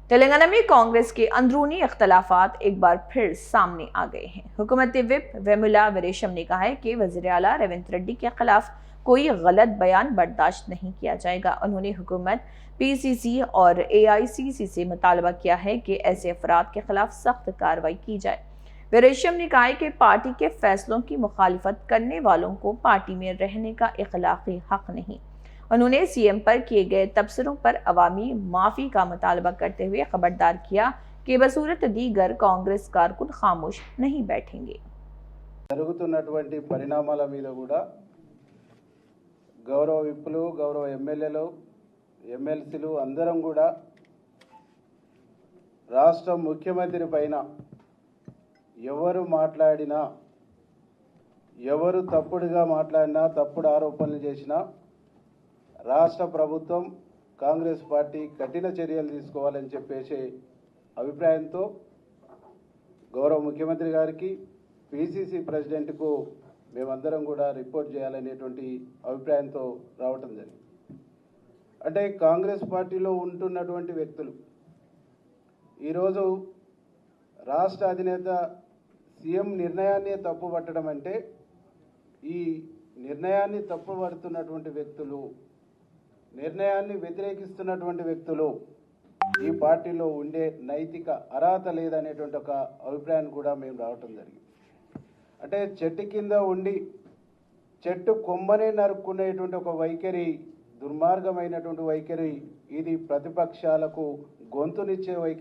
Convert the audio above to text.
तेलंगाना में कांग्रेस के अंदरूनी अख्तलाफात एक बार फिर सामने आ गए हैं। हुकूमती विप वेमुला वीरेशम ने कहा है कि वज़ीर आला रेवंत रेड्डी के खिलाफ कोई गलत बयान बर्दाश्त नहीं किया जाएगा। उन्होंने हुकूमत, पीसीसी और एआईसीसी से मुतालबा किया है कि ऐसे अफराद के खिलाफ सख्त कार्रवाई की जाए। वीरेशम ने कहा है कि पार्टी के फैसलों की मुखालिफत करने वालों को पार्टी में रहने का इखलाकी हक नहीं। उन्होंने सीएम पर किए गए तबसरों पर अवामी माफी का मुतालबा करते हुए खबरदार किया कि बसूरत दीगर कांग्रेस कारकुन खामोश नहीं बैठेंगे। జరుగుతున్నటువంటి పరిణామాల మీద కూడా గౌరవ విప్పులు, గౌరవ ఎమ్మెల్యేలు, ఎమ్మెల్సీలు అందరం కూడా రాష్ట్ర ముఖ్యమంత్రి పైన ఎవరు మాట్లాడినా, ఎవరు తప్పుడుగా మాట్లాడినా, తప్పుడు ఆరోపణలు చేసినా రాష్ట్ర ప్రభుత్వం, కాంగ్రెస్ పార్టీ కఠిన చర్యలు తీసుకోవాలని చెప్పేసి అభిప్రాయంతో గౌరవ ముఖ్యమంత్రి గారికి, పీసీసీ ప్రెసిడెంట్కు మేమందరం కూడా రిపోర్ట్ చేయాలనేటువంటి అభిప్రాయంతో రావటం జరిగింది. అంటే కాంగ్రెస్ పార్టీలో ఉంటున్నటువంటి వ్యక్తులు ఈరోజు రాష్ట్ర అధినేత సీఎం నిర్ణయాన్ని తప్పుపట్టడం అంటే, ఈ నిర్ణయాన్ని తప్పుపడుతున్నటువంటి వ్యక్తులు, నిర్ణయాన్ని వ్యతిరేకిస్తున్నటువంటి వ్యక్తులు ఈ పార్టీలో ఉండే నైతిక అర్హత లేదనేటువంటి ఒక అభిప్రాయాన్ని కూడా మేము రావటం జరిగింది. అంటే చెట్టు కింద ఉండి చెట్టు కొమ్మనే నరుక్కునేటువంటి ఒక వైఖరి, దుర్మార్గమైనటువంటి వైఖరి, ఇది ప్రతిపక్షాలకు గొంతునిచ్చే వైఖరి.